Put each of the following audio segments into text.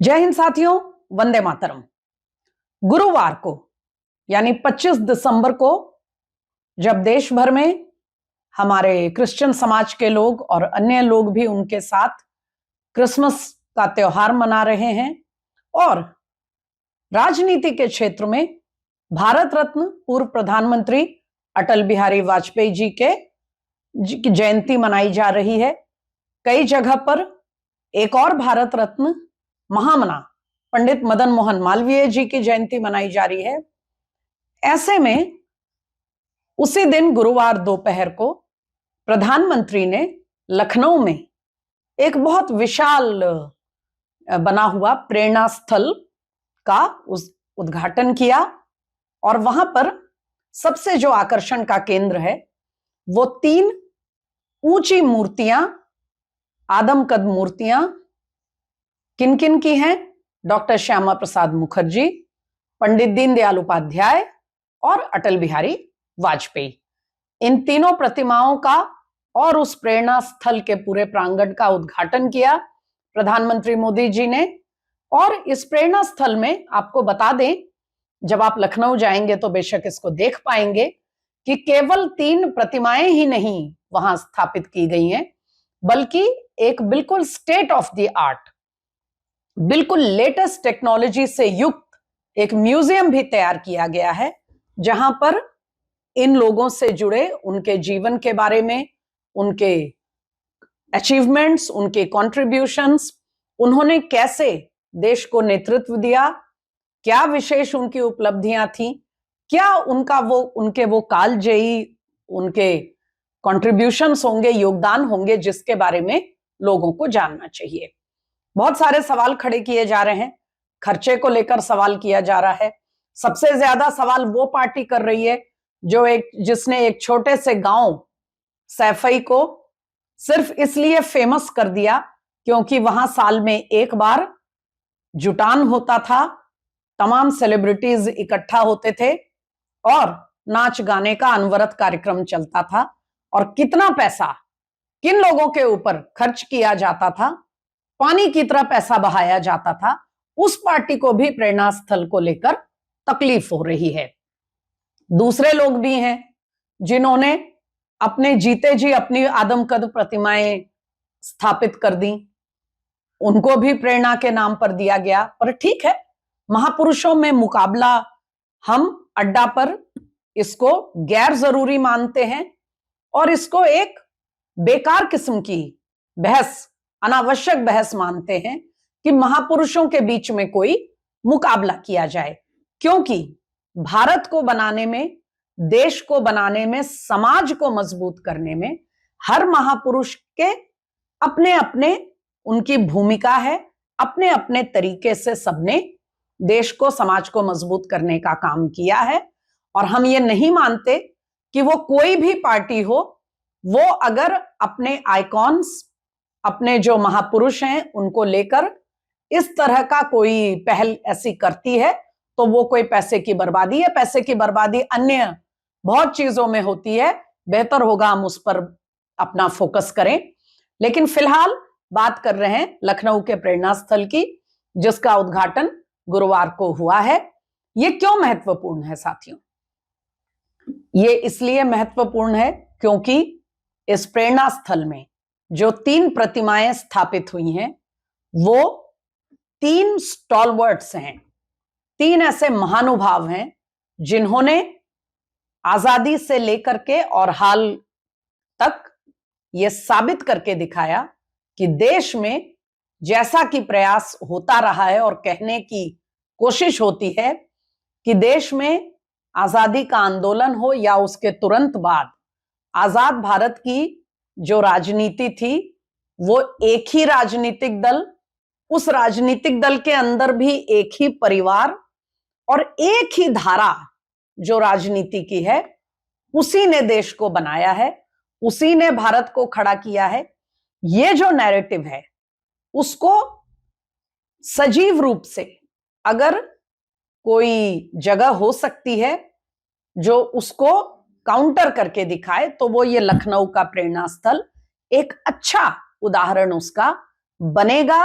जय हिंद साथियों, वंदे मातरम। गुरुवार को यानी 25 दिसंबर को जब देश भर में हमारे क्रिश्चियन समाज के लोग और अन्य लोग भी उनके साथ क्रिसमस का त्योहार मना रहे हैं और राजनीति के क्षेत्र में भारत रत्न पूर्व प्रधानमंत्री अटल बिहारी वाजपेयी जी की जयंती मनाई जा रही है। कई जगह पर एक और भारत रत्न महामना पंडित मदन मोहन मालवीय जी की जयंती मनाई जा रही है। ऐसे में उसी दिन गुरुवार दोपहर को प्रधानमंत्री ने लखनऊ में एक बहुत विशाल बना हुआ प्रेरणा स्थल का उद्घाटन किया और वहां पर सबसे जो आकर्षण का केंद्र है वो 3 ऊंची मूर्तियां, आदमकद मूर्तियां किन किन की हैं? डॉक्टर श्यामा प्रसाद मुखर्जी, पंडित दीनदयाल उपाध्याय और अटल बिहारी वाजपेयी। इन तीनों प्रतिमाओं का और उस प्रेरणा स्थल के पूरे प्रांगण का उद्घाटन किया प्रधानमंत्री मोदी जी ने। और इस प्रेरणा स्थल में आपको बता दें, जब आप लखनऊ जाएंगे तो बेशक इसको देख पाएंगे कि केवल 3 प्रतिमाएं ही नहीं वहां स्थापित की गई हैं, बल्कि एक बिल्कुल स्टेट ऑफ द आर्ट, बिल्कुल लेटेस्ट टेक्नोलॉजी से युक्त एक म्यूजियम भी तैयार किया गया है, जहां पर इन लोगों से जुड़े उनके जीवन के बारे में, उनके अचीवमेंट्स, उनके कॉन्ट्रीब्यूशंस, उन्होंने कैसे देश को नेतृत्व दिया, क्या विशेष उनकी उपलब्धियां थी, क्या उनके वो कालजयी उनके कॉन्ट्रीब्यूशंस होंगे, योगदान होंगे, जिसके बारे में लोगों को जानना चाहिए। बहुत सारे सवाल खड़े किए जा रहे हैं। खर्चे को लेकर सवाल किया जा रहा है। सबसे ज्यादा सवाल वो पार्टी कर रही है जिसने एक छोटे से गांव सैफई को सिर्फ इसलिए फेमस कर दिया क्योंकि वहां साल में एक बार जुटान होता था, तमाम सेलिब्रिटीज इकट्ठा होते थे और नाच गाने का अनवरत कार्यक्रम चलता था। और कितना पैसा किन लोगों के ऊपर खर्च किया जाता था, पानी की तरह पैसा बहाया जाता था। उस पार्टी को भी प्रेरणा स्थल को लेकर तकलीफ हो रही है। दूसरे लोग भी हैं जिन्होंने अपने जीते जी अपनी आदमकद प्रतिमाएं स्थापित कर दी, उनको भी प्रेरणा के नाम पर दिया गया। पर ठीक है, महापुरुषों में मुकाबला हम अड्डा पर इसको गैर जरूरी मानते हैं और इसको एक बेकार किस्म की बहस, अनावश्यक बहस मानते हैं कि महापुरुषों के बीच में कोई मुकाबला किया जाए, क्योंकि भारत को बनाने में, देश को बनाने में, समाज को मजबूत करने में हर महापुरुष के अपने अपने उनकी भूमिका है। अपने अपने तरीके से सबने देश को, समाज को मजबूत करने का काम किया है। और हम ये नहीं मानते कि वो कोई भी पार्टी हो, वो अगर अपने आइकॉन्स, अपने जो महापुरुष हैं, उनको लेकर इस तरह का कोई पहल ऐसी करती है तो वो कोई पैसे की बर्बादी है। पैसे की बर्बादी अन्य बहुत चीजों में होती है, बेहतर होगा हम उस पर अपना फोकस करें। लेकिन फिलहाल बात कर रहे हैं लखनऊ के प्रेरणा स्थल की, जिसका उद्घाटन गुरुवार को हुआ है। ये क्यों महत्वपूर्ण है साथियों? ये इसलिए महत्वपूर्ण है क्योंकि इस प्रेरणा स्थल में जो 3 प्रतिमाएं स्थापित हुई हैं वो 3 स्टॉलवर्ट्स हैं, 3 ऐसे महानुभाव हैं जिन्होंने आजादी से लेकर के और हाल तक ये साबित करके दिखाया कि देश में जैसा कि प्रयास होता रहा है और कहने की कोशिश होती है कि देश में आजादी का आंदोलन हो या उसके तुरंत बाद आजाद भारत की जो राजनीति थी वो एक ही राजनीतिक दल, उस राजनीतिक दल के अंदर भी एक ही परिवार और एक ही धारा जो राजनीति की है, उसी ने देश को बनाया है, उसी ने भारत को खड़ा किया है। ये जो नैरेटिव है उसको सजीव रूप से अगर कोई जगह हो सकती है जो उसको काउंटर करके दिखाए तो वो ये लखनऊ का प्रेरणा स्थल एक अच्छा उदाहरण उसका बनेगा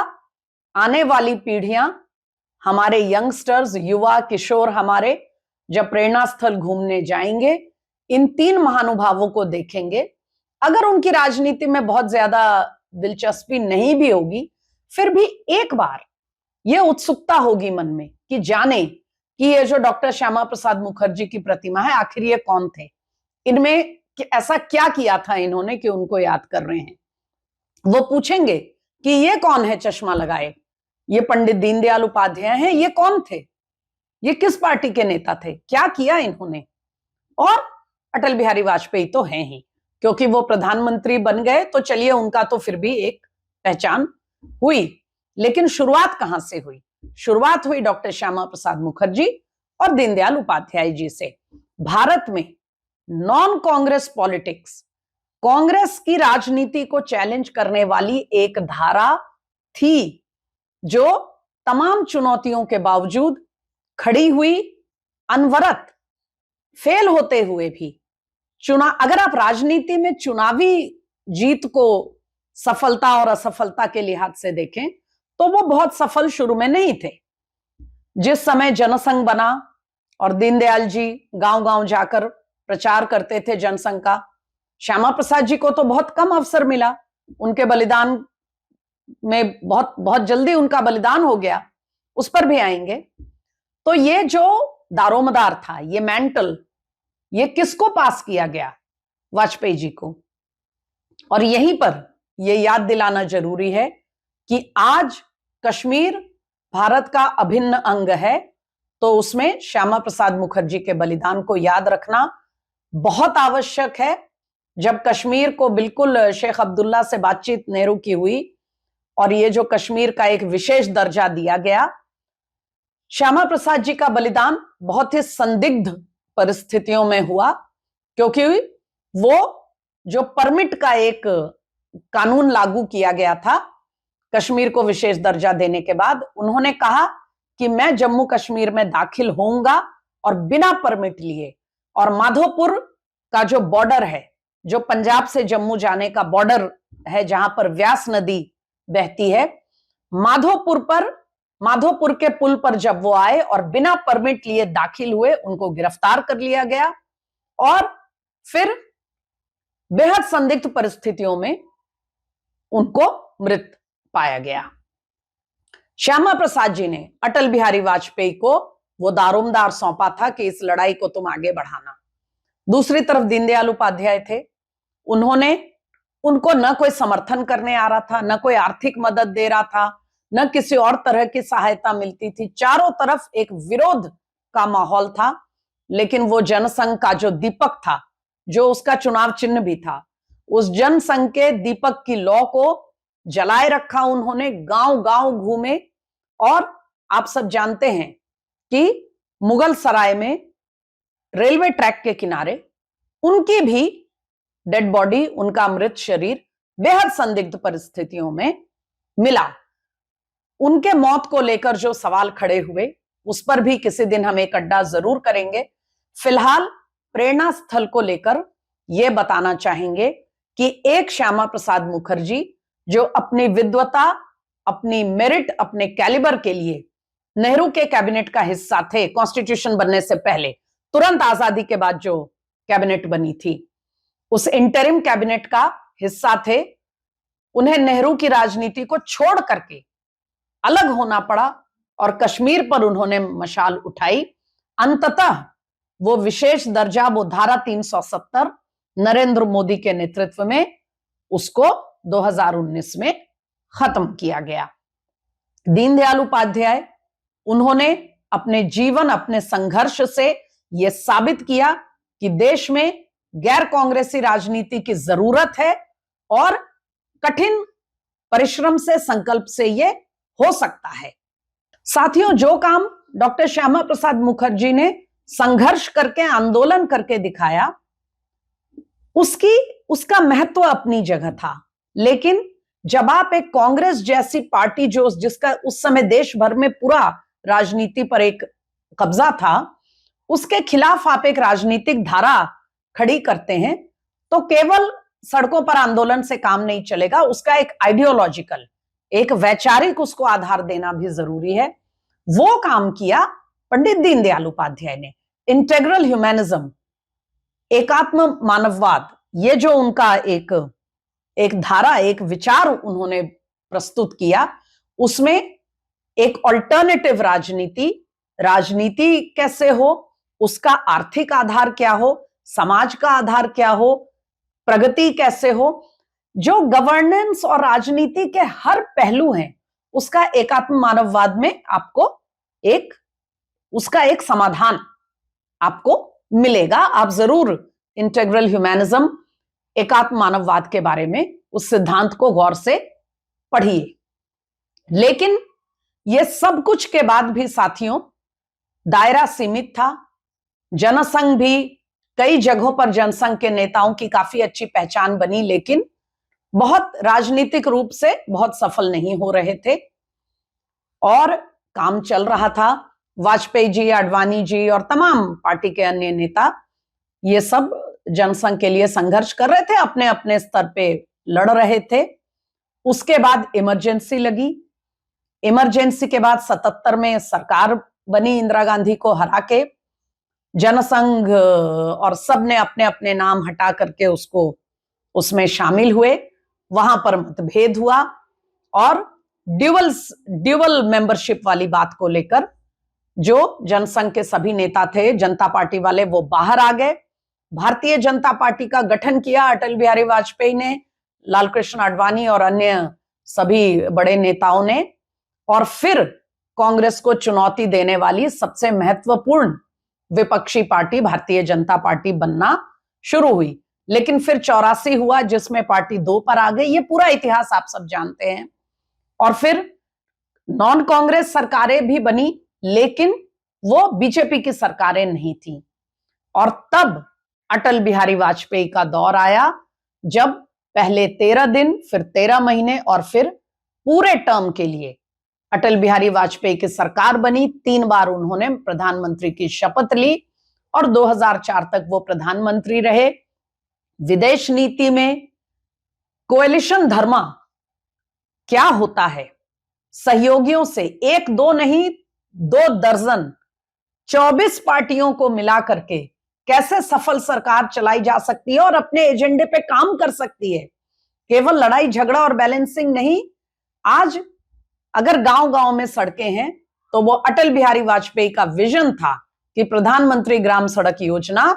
आने वाली पीढ़ियां, हमारे यंगस्टर्स, युवा किशोर हमारे जब प्रेरणा स्थल घूमने जाएंगे, इन तीन महानुभावों को देखेंगे। अगर उनकी राजनीति में बहुत ज्यादा दिलचस्पी नहीं भी होगी, फिर भी एक बार ये उत्सुकता होगी मन में कि जाने कि ये जो डॉक्टर श्यामा प्रसाद मुखर्जी की प्रतिमा है, आखिर ये कौन थे, इनमें ऐसा क्या किया था इन्होंने कि उनको याद कर रहे हैं। वो पूछेंगे कि ये कौन है चश्मा लगाए, ये पंडित दीनदयाल उपाध्याय हैं, ये कौन थे, ये किस पार्टी के नेता थे, क्या किया इन्होंने। और अटल बिहारी वाजपेयी तो हैं ही, क्योंकि वो प्रधानमंत्री बन गए तो चलिए उनका तो फिर भी एक पहचान हुई। लेकिन शुरुआत कहां से हुई? शुरुआत हुई डॉक्टर श्यामा प्रसाद मुखर्जी और दीनदयाल उपाध्याय जी से। भारत में नॉन कांग्रेस पॉलिटिक्स, कांग्रेस की राजनीति को चैलेंज करने वाली एक धारा थी जो तमाम चुनौतियों के बावजूद खड़ी हुई, अनवरत, फेल होते हुए भी। अगर आप राजनीति में चुनावी जीत को सफलता और असफलता के लिहाज से देखें तो वो बहुत सफल शुरू में नहीं थे। जिस समय जनसंघ बना और दीनदयाल जी गांव-गांव जाकर प्रचार करते थे जनसंघ का, श्यामा प्रसाद जी को तो बहुत कम अवसर मिला। उनके बलिदान में बहुत जल्दी उनका बलिदान हो गया, उस पर भी आएंगे। तो ये जो दारोमदार था, ये मेंटल, ये किसको पास किया गया? वाजपेयी जी को। और यहीं पर ये याद दिलाना जरूरी है कि आज कश्मीर भारत का अभिन्न अंग है, तो उसमें श्यामा प्रसाद मुखर्जी के बलिदान को याद रखना बहुत आवश्यक है। जब कश्मीर को बिल्कुल शेख अब्दुल्ला से बातचीत नेहरू की हुई और ये जो कश्मीर का एक विशेष दर्जा दिया गया, श्यामा प्रसाद जी का बलिदान बहुत ही संदिग्ध परिस्थितियों में हुआ, क्योंकि वो जो परमिट का एक कानून लागू किया गया था कश्मीर को विशेष दर्जा देने के बाद, उन्होंने कहा कि मैं जम्मू कश्मीर में दाखिल होऊंगा और बिना परमिट लिए। और माधोपुर का जो बॉर्डर है, जो पंजाब से जम्मू जाने का बॉर्डर है, जहां पर व्यास नदी बहती है, माधोपुर के पुल पर जब वो आए और बिना परमिट लिए दाखिल हुए, उनको गिरफ्तार कर लिया गया और फिर बेहद संदिग्ध परिस्थितियों में उनको मृत पाया गया। श्यामा प्रसाद जी ने अटल बिहारी वाजपेयी को वो दारोमदार सौंपा था कि इस लड़ाई को तुम आगे बढ़ाना। दूसरी तरफ दीनदयाल उपाध्याय थे, उनको न कोई समर्थन करने आ रहा था, न कोई आर्थिक मदद दे रहा था, न किसी और तरह की सहायता मिलती थी। चारों तरफ एक विरोध का माहौल था। लेकिन वो जनसंघ का जो दीपक था, जो उसका चुनाव चिन्ह भी था, उस जनसंघ के दीपक की लौ को जलाए रखा उन्होंने। गांव गांव घूमे और आप सब जानते हैं कि मुगल सराय में रेलवे ट्रैक के किनारे उनकी भी डेड बॉडी, उनका मृत शरीर बेहद संदिग्ध परिस्थितियों में मिला। उनके मौत को लेकर जो सवाल खड़े हुए, उस पर भी किसी दिन हम एक अड्डा जरूर करेंगे। फिलहाल प्रेरणा स्थल को लेकर यह बताना चाहेंगे कि एक श्यामा प्रसाद मुखर्जी जो अपनी विद्वता, अपनी मेरिट, अपने कैलिबर के लिए नेहरू के कैबिनेट का हिस्सा थे कॉन्स्टिट्यूशन बनने से पहले, तुरंत आजादी के बाद जो कैबिनेट बनी थी उस इंटरिम कैबिनेट का हिस्सा थे। उन्हें नेहरू की राजनीति को छोड़ करके अलग होना पड़ा और कश्मीर पर उन्होंने मशाल उठाई। अंततः वो विशेष दर्जा, वो धारा 370 नरेंद्र मोदी के नेतृत्व में उसको 2019 में खत्म किया गया। दीनदयाल उपाध्याय, उन्होंने अपने जीवन, अपने संघर्ष से यह साबित किया कि देश में गैर कांग्रेसी राजनीति की जरूरत है और कठिन परिश्रम से, संकल्प से ये हो सकता है। साथियों, जो काम डॉक्टर श्यामा प्रसाद मुखर्जी ने संघर्ष करके, आंदोलन करके दिखाया, उसका महत्व अपनी जगह था। लेकिन जब आप एक कांग्रेस जैसी पार्टी, जिसका उस समय देश भर में पूरा राजनीति पर एक कब्जा था, उसके खिलाफ आप एक राजनीतिक धारा खड़ी करते हैं, तो केवल सड़कों पर आंदोलन से काम नहीं चलेगा। उसका एक आइडियोलॉजिकल, एक वैचारिक उसको आधार देना भी जरूरी है। वो काम किया पंडित दीनदयाल उपाध्याय ने। इंटेग्रल ह्यूमैनिज्म, एकात्म मानववाद, ये जो उनका एक धारा, एक विचार उन्होंने प्रस्तुत किया, उसमें एक ऑल्टरनेटिव राजनीति कैसे हो, उसका आर्थिक आधार क्या हो, समाज का आधार क्या हो, प्रगति कैसे हो, जो गवर्नेंस और राजनीति के हर पहलू हैं, उसका एकात्म मानववाद में आपको उसका एक समाधान आपको मिलेगा। आप जरूर इंटेग्रल ह्यूमैनिज्म, एकात्म मानववाद के बारे में उस सिद्धांत को गौर से पढ़िए। लेकिन यह सब कुछ के बाद भी साथियों, दायरा सीमित था। जनसंघ भी, कई जगहों पर जनसंघ के नेताओं की काफी अच्छी पहचान बनी, लेकिन बहुत राजनीतिक रूप से बहुत सफल नहीं हो रहे थे और काम चल रहा था। वाजपेयी जी, आडवाणी जी और तमाम पार्टी के अन्य नेता ये सब जनसंघ के लिए संघर्ष कर रहे थे, अपने अपने स्तर पे लड़ रहे थे। उसके बाद इमरजेंसी लगी। इमरजेंसी के बाद 77 में सरकार बनी, इंदिरा गांधी को हरा के। जनसंघ और सब ने अपने अपने नाम हटा करके उसमें शामिल हुए। वहां पर मतभेद हुआ और ड्यूअल मेंबरशिप वाली बात को लेकर जो जनसंघ के सभी नेता थे, जनता पार्टी वाले, वो बाहर आ गए। भारतीय जनता पार्टी का गठन किया अटल बिहारी वाजपेयी ने, लाल कृष्ण आडवाणी और अन्य सभी बड़े नेताओं ने, और फिर कांग्रेस को चुनौती देने वाली सबसे महत्वपूर्ण विपक्षी पार्टी भारतीय जनता पार्टी बनना शुरू हुई। लेकिन फिर 84 हुआ जिसमें पार्टी 2 पर आ गई। ये पूरा इतिहास आप सब जानते हैं। और फिर नॉन कांग्रेस सरकारें भी बनी, लेकिन वो बीजेपी की सरकारें नहीं थी। और तब अटल बिहारी वाजपेयी का दौर आया, जब पहले 13 दिन, फिर 13 महीने और फिर पूरे टर्म के लिए अटल बिहारी वाजपेयी की सरकार बनी। 3 बार उन्होंने प्रधानमंत्री की शपथ ली और 2004 तक वो प्रधानमंत्री रहे। विदेश नीति में कोएलिशन धर्मा क्या होता है, सहयोगियों से 1-2 नहीं 2 दर्जन 24 पार्टियों को मिला करके कैसे सफल सरकार चलाई जा सकती है और अपने एजेंडे पे काम कर सकती है। केवल लड़ाई झगड़ा और बैलेंसिंग नहीं। आज अगर गांव-गांव में सड़कें हैं तो वो अटल बिहारी वाजपेयी का विजन था कि प्रधानमंत्री ग्राम सड़क योजना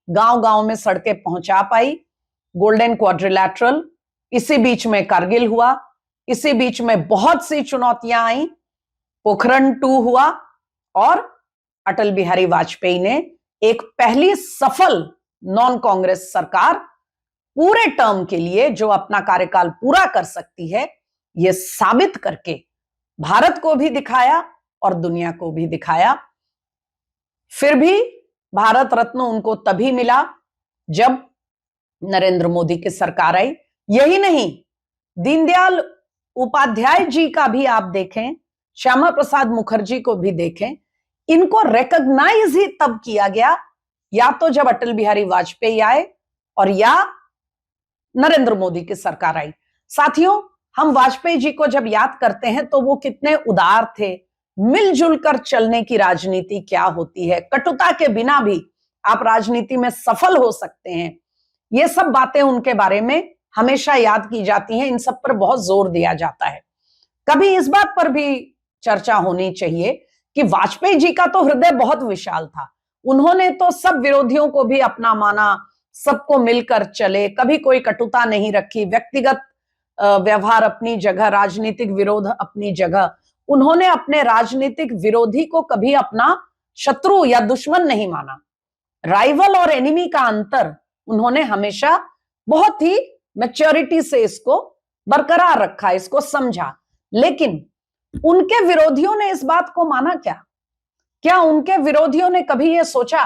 गांव-गांव में सड़कें पहुंचा पाई। गोल्डन क्वाड्रिलैटरल, इसी बीच में कारगिल हुआ, इसी बीच में बहुत सी चुनौतियां आई, पोखरण 2 हुआ और अटल बिहारी वाजपेयी ने एक पहली सफल नॉन कांग्रेस सरकार पूरे टर्म के लिए जो अपना कार्यकाल पूरा कर सकती है, यह साबित करके भारत को भी दिखाया और दुनिया को भी दिखाया। फिर भी भारत रत्न उनको तभी मिला जब नरेंद्र मोदी की सरकार आई। यही नहीं, दीनदयाल उपाध्याय जी का भी आप देखें, श्यामा प्रसाद मुखर्जी को भी देखें, इनको रिकॉग्नाइज ही तब किया गया, या तो जब अटल बिहारी वाजपेयी आए और या नरेंद्र मोदी की सरकार आई। साथियों, हम वाजपेयी जी को जब याद करते हैं तो वो कितने उदार थे। मिलजुल कर चलने की राजनीति क्या होती है, कटुता के बिना भी आप राजनीति में सफल हो सकते हैं, ये सब बातें उनके बारे में हमेशा याद की जाती हैं। इन सब पर बहुत जोर दिया जाता है। कभी इस बात पर भी चर्चा होनी चाहिए कि वाजपेयी जी का तो हृदय बहुत विशाल था। उन्होंने तो सब विरोधियों को भी अपना माना, सबको मिलकर चले, कभी कोई कटुता नहीं रखी। व्यक्तिगत व्यवहार अपनी जगह, राजनीतिक विरोध अपनी जगह। उन्होंने अपने राजनीतिक विरोधी को कभी अपना शत्रु या दुश्मन नहीं माना। राइवल और एनिमी का अंतर उन्होंने हमेशा बहुत ही मैच्योरिटी से इसको बरकरार रखा, इसको समझा। लेकिन उनके विरोधियों ने इस बात को माना क्या? क्या उनके विरोधियों ने कभी यह सोचा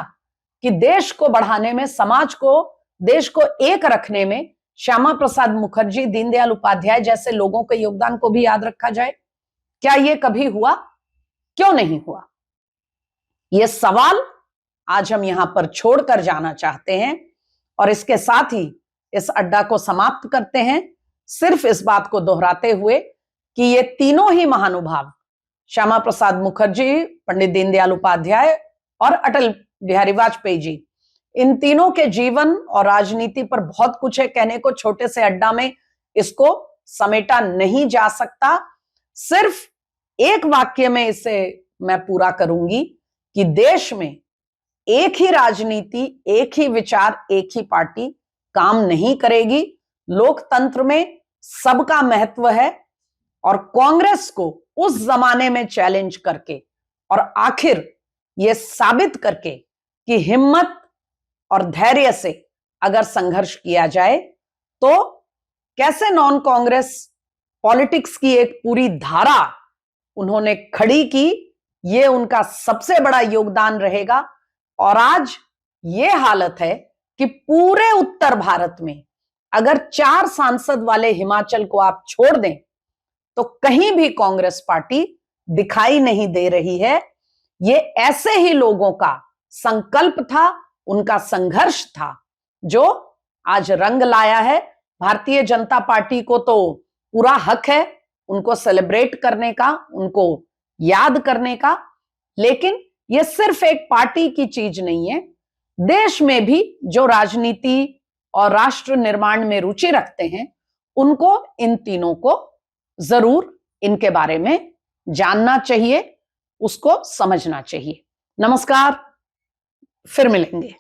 कि देश को बढ़ाने में, समाज को, देश को एक रखने में श्यामा प्रसाद मुखर्जी, दीनदयाल उपाध्याय जैसे लोगों के योगदान को भी याद रखा जाए? क्या यह कभी हुआ? क्यों नहीं हुआ? यह सवाल आज हम यहां पर छोड़कर जाना चाहते हैं और इसके साथ ही इस अड्डा को समाप्त करते हैं, सिर्फ इस बात को दोहराते हुए कि ये तीनों ही महानुभाव, श्यामा प्रसाद मुखर्जी, पंडित दीनदयाल उपाध्याय और अटल बिहारी वाजपेयी जी, इन तीनों के जीवन और राजनीति पर बहुत कुछ है कहने को। छोटे से अड्डा में इसको समेटा नहीं जा सकता। सिर्फ एक वाक्य में इसे मैं पूरा करूंगी कि देश में एक ही राजनीति, एक ही विचार, एक ही पार्टी काम नहीं करेगी। लोकतंत्र में सबका महत्व है और कांग्रेस को उस जमाने में चैलेंज करके और आखिर ये साबित करके कि हिम्मत और धैर्य से अगर संघर्ष किया जाए तो कैसे नॉन कांग्रेस पॉलिटिक्स की एक पूरी धारा उन्होंने खड़ी की, ये उनका सबसे बड़ा योगदान रहेगा। और आज ये हालत है कि पूरे उत्तर भारत में अगर 4 सांसद वाले हिमाचल को आप छोड़ दें तो कहीं भी कांग्रेस पार्टी दिखाई नहीं दे रही है। ये ऐसे ही लोगों का संकल्प था, उनका संघर्ष था, जो आज रंग लाया है। भारतीय जनता पार्टी को तो पूरा हक है उनको सेलिब्रेट करने का, उनको याद करने का, लेकिन ये सिर्फ एक पार्टी की चीज नहीं है। देश में भी जो राजनीति और राष्ट्र निर्माण में रुचि रखते हैं उनको इन तीनों को जरूर इनके बारे में जानना चाहिए, उसको समझना चाहिए। नमस्कार, फिर मिलेंगे।